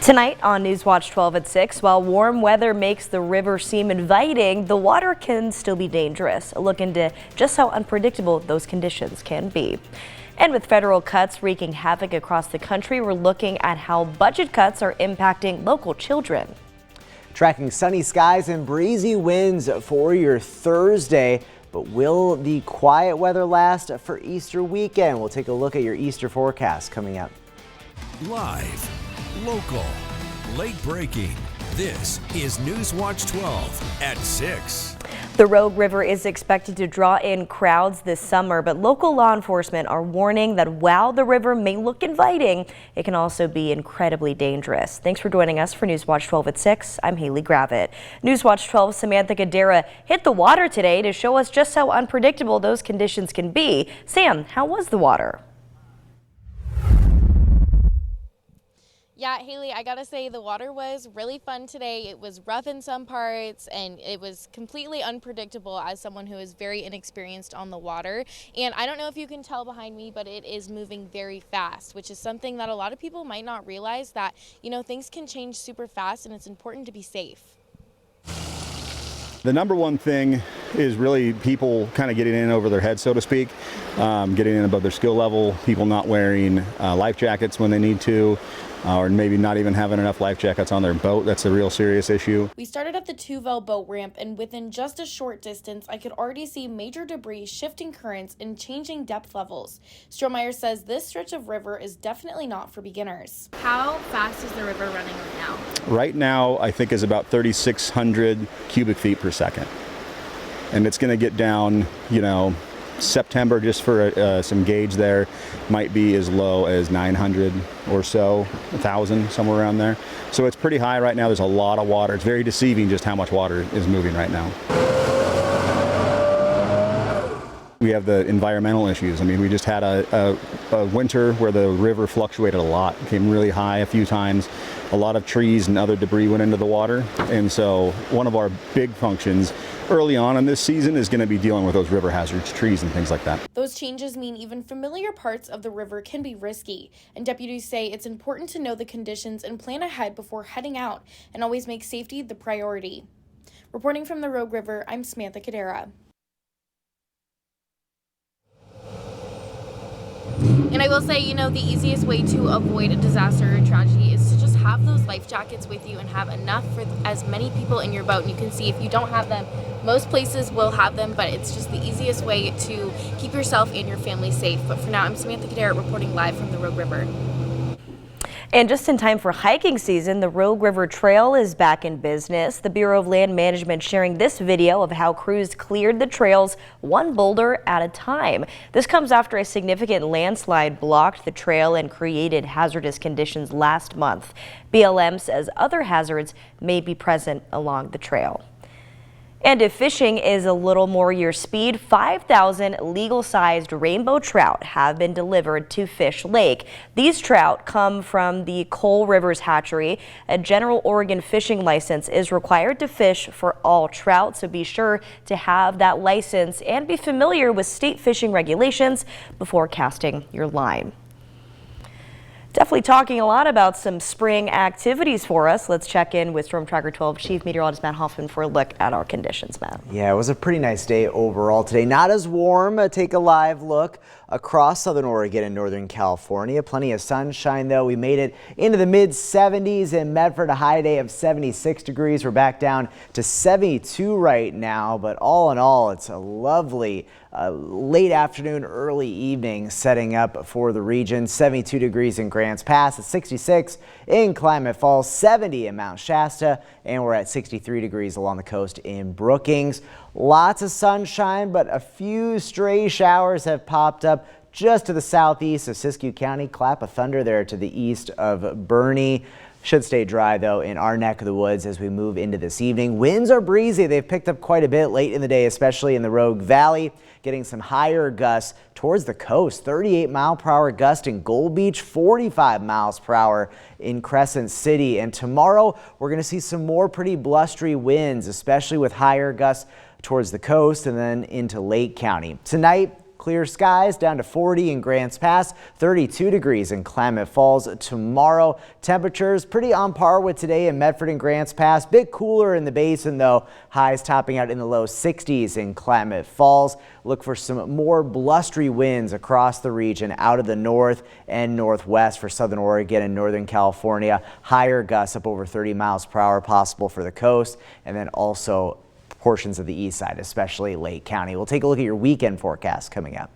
Tonight on NewsWatch 12 at 6, while warm weather makes the river seem inviting, the water can still be dangerous. A look into just how unpredictable those conditions can be. And with federal cuts wreaking havoc across the country, we're looking at how budget cuts are impacting local children. Tracking sunny skies and breezy winds for your Thursday. But will the quiet weather last for Easter weekend? We'll take a look at your Easter forecast coming up. Live, local, late breaking. This is NewsWatch 12 at 6. The Rogue River is expected to draw in crowds this summer, but local law enforcement are warning that while the river may look inviting, it can also be incredibly dangerous. Thanks for joining us for NewsWatch 12 at 6. I'm Haley Gravitt. NewsWatch 12's Samantha Cadera hit the water today to show us just how unpredictable those conditions can be. Sam, how was the water? Yeah, Haley, I gotta say the water was really fun today. It was rough in some parts and it was completely unpredictable as someone who is very inexperienced on the water. And I don't know if you can tell behind me, but it is moving very fast, which is something that a lot of people might not realize, that, you know, things can change super fast and it's important to be safe. The number one thing is really people kind of getting in over their head, so to speak, getting in above their skill level, people not wearing life jackets when they need to, or maybe not even having enough life jackets on their boat. That's a real serious issue. We started at the Tuvel boat ramp, and within just a short distance, I could already see major debris, shifting currents, and changing depth levels. Strohmeyer says this stretch of river is definitely not for beginners. How fast is the river running right now? Right now, I think is about 3,600 cubic feet per second. And it's going to get down, you know, September, just for some gauge there, might be as low as 900 or so, 1,000, somewhere around there. So it's pretty high right now. There's a lot of water. It's very deceiving just how much water is moving right now. We have the environmental issues. I mean, we just had a winter where the river fluctuated a lot, came really high a few times. A lot of trees and other debris went into the water. And so one of our big functions early on in this season is going to be dealing with those river hazards, trees and things like that. Those changes mean even familiar parts of the river can be risky. And deputies say it's important to know the conditions and plan ahead before heading out, and always make safety the priority. Reporting from the Rogue River, I'm Samantha Cadera. And I will say, you know, the easiest way to avoid a disaster or tragedy is to just have those life jackets with you and have enough for as many people in your boat. And you can see if you don't have them, most places will have them, but it's just the easiest way to keep yourself and your family safe. But for now, I'm Samantha Cadera reporting live from the Rogue River. And just in time for hiking season, the Rogue River Trail is back in business. The Bureau of Land Management sharing this video of how crews cleared the trails one boulder at a time. This comes after a significant landslide blocked the trail and created hazardous conditions last month. BLM says other hazards may be present along the trail. And if fishing is a little more your speed, 5,000 legal-sized rainbow trout have been delivered to Fish Lake. These trout come from the Coal Rivers hatchery. A general Oregon fishing license is required to fish for all trout, so be sure to have that license and be familiar with state fishing regulations before casting your line. Definitely talking a lot about some spring activities for us. Let's check in with Storm Tracker 12 Chief Meteorologist Matt Hoffman for a look at our conditions, Matt. Yeah, it was a pretty nice day overall today. Not as warm. Take a live look across southern Oregon and northern California. Plenty of sunshine, though. We made it into the mid-70s in Medford, a high day of 76 degrees. We're back down to 72 right now, but all in all, it's a lovely late afternoon, early evening setting up for the region. 72 degrees in Grants Pass, at 66 in Klamath Falls, 70 in Mount Shasta, and we're at 63 degrees along the coast in Brookings. Lots of sunshine, but a few stray showers have popped up just to the southeast of Siskiyou County. Clap of thunder there to the east of Bernie. Should stay dry, though, in our neck of the woods as we move into this evening. Winds are breezy. They've picked up quite a bit late in the day, especially in the Rogue Valley, getting some higher gusts towards the coast. 38-mile-per-hour gust in Gold Beach, 45 miles per hour in Crescent City. And tomorrow, we're going to see some more pretty blustery winds, especially with higher gusts towards the coast and then into Lake County. Tonight, Clear skies down to 40 in Grants Pass, 32 degrees in Klamath Falls tomorrow. Temperatures pretty on par with today in Medford and Grants Pass. Bit cooler in the basin though. Highs topping out in the low 60s in Klamath Falls. Look for some more blustery winds across the region out of the north and northwest for southern Oregon and northern California. Higher gusts up over 30 miles per hour possible for the coast, and then also portions of the east side, especially Lake County. We'll take a look at your weekend forecast coming up.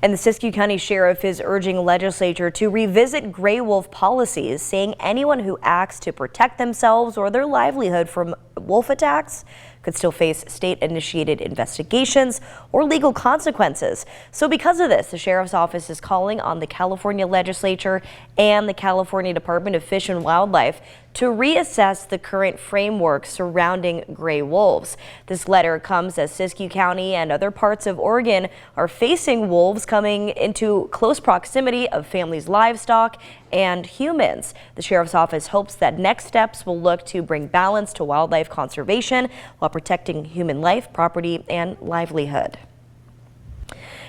And the Siskiyou County Sheriff is urging legislature to revisit gray wolf policies, saying anyone who acts to protect themselves or their livelihood from wolf attacks could still face state-initiated investigations or legal consequences. So because of this, the Sheriff's Office is calling on the California Legislature and the California Department of Fish and Wildlife to reassess the current framework surrounding gray wolves. This letter comes as Siskiyou County and other parts of Oregon are facing wolves coming into close proximity of families' livestock and humans. The Sheriff's Office hopes that next steps will look to bring balance to wildlife conservation while protecting human life, property, and livelihood.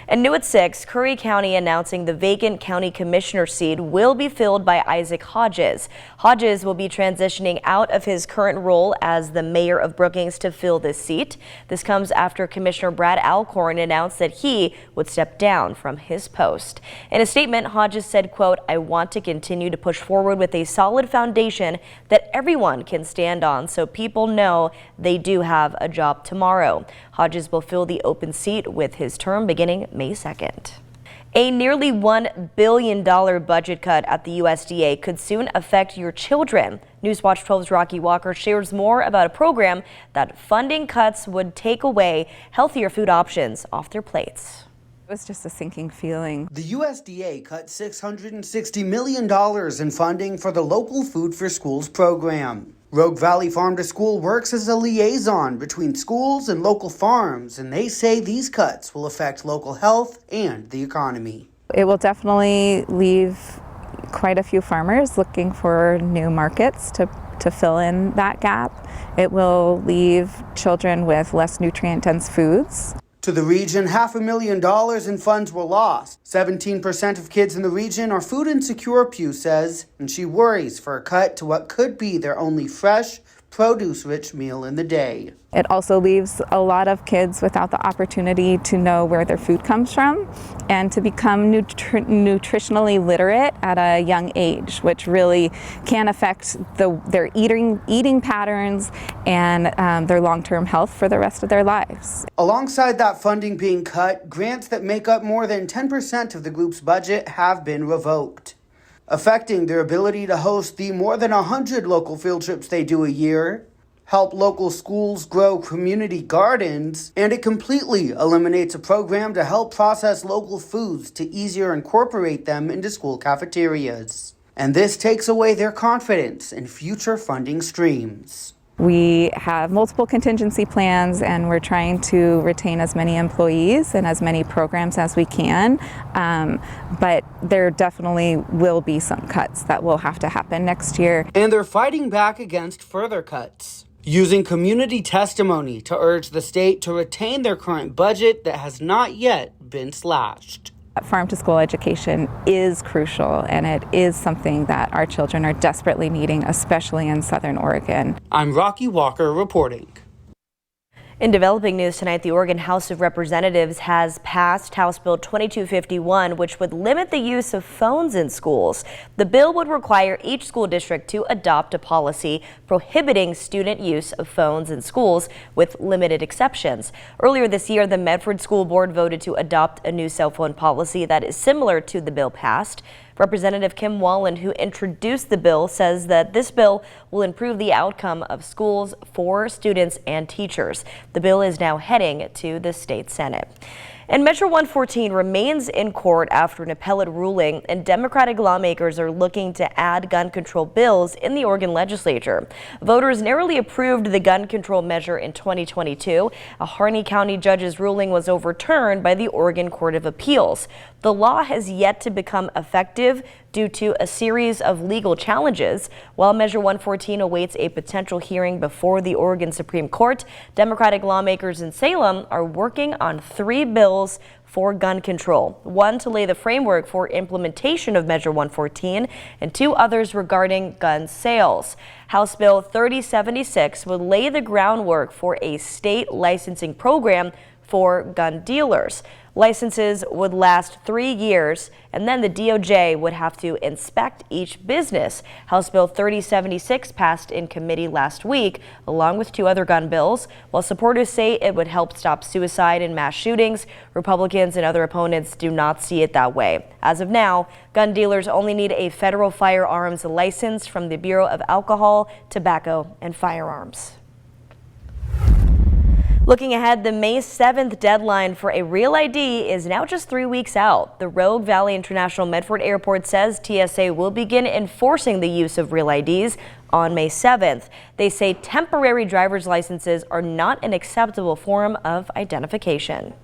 And new at 6, Curry County announcing the vacant county commissioner seat will be filled by Isaac Hodges. Hodges will be transitioning out of his current role as the mayor of Brookings to fill this seat. This comes after Commissioner Brad Alcorn announced that he would step down from his post. In a statement, Hodges said, quote, "I want to continue to push forward with a solid foundation that everyone can stand on so people know they do have a job tomorrow." Hodges will fill the open seat with his term beginning May 2nd. A nearly $1 billion budget cut at the USDA could soon affect your children. NewsWatch 12's Rocky Walker shares more about a program that funding cuts would take away healthier food options off their plates. It was just a sinking feeling. The USDA cut $660 million in funding for the Local Food for Schools program. Rogue Valley Farm to School works as a liaison between schools and local farms, and they say these cuts will affect local health and the economy. It will definitely leave quite a few farmers looking for new markets to fill in that gap. It will leave children with less nutrient-dense foods. To the region, $500,000 in funds were lost. 17% of kids in the region are food insecure, Pew says, and she worries for a cut to what could be their only fresh, produce-rich meal in the day. It also leaves a lot of kids without the opportunity to know where their food comes from and to become nutritionally literate at a young age, which really can affect their eating patterns and their long-term health for the rest of their lives. Alongside that funding being cut, grants that make up more than 10% of the group's budget have been revoked, affecting their ability to host the more than 100 local field trips they do a year, help local schools grow community gardens, and it completely eliminates a program to help process local foods to easier incorporate them into school cafeterias. And this takes away their confidence in future funding streams. We have multiple contingency plans and we're trying to retain as many employees and as many programs as we can, but there definitely will be some cuts that will have to happen next year. And they're fighting back against further cuts, using community testimony to urge the state to retain their current budget that has not yet been slashed. Farm to school education is crucial, and it is something that our children are desperately needing, especially in Southern Oregon. I'm Rocky Walker reporting. In developing news tonight, the Oregon House of Representatives has passed House Bill 2251, which would limit the use of phones in schools. The bill would require each school district to adopt a policy prohibiting student use of phones in schools with limited exceptions. Earlier this year, the Medford School Board voted to adopt a new cell phone policy that is similar to the bill passed. Representative Kim Wallen, who introduced the bill, says that this bill will improve the outcome of schools for students and teachers. The bill is now heading to the state Senate. And Measure 114 remains in court after an appellate ruling, and Democratic lawmakers are looking to add gun control bills in the Oregon legislature. Voters narrowly approved the gun control measure in 2022. A Harney County judge's ruling was overturned by the Oregon Court of Appeals. The law has yet to become effective due to a series of legal challenges. While Measure 114 awaits a potential hearing before the Oregon Supreme Court, Democratic lawmakers in Salem are working on 3 bills bills for gun control. One to lay the framework for implementation of Measure 114 and two others regarding gun sales. House Bill 3076 would lay the groundwork for a state licensing program for gun dealers. Licenses would last 3 years, and then the DOJ would have to inspect each business. House Bill 3076 passed in committee last week, along with two other gun bills. While supporters say it would help stop suicide and mass shootings, Republicans and other opponents do not see it that way. As of now, gun dealers only need a federal firearms license from the Bureau of Alcohol, Tobacco, and Firearms. Looking ahead, the May 7th deadline for a real ID is now just 3 weeks out. The Rogue Valley International Medford Airport says TSA will begin enforcing the use of real IDs on May 7th. They say temporary driver's licenses are not an acceptable form of identification.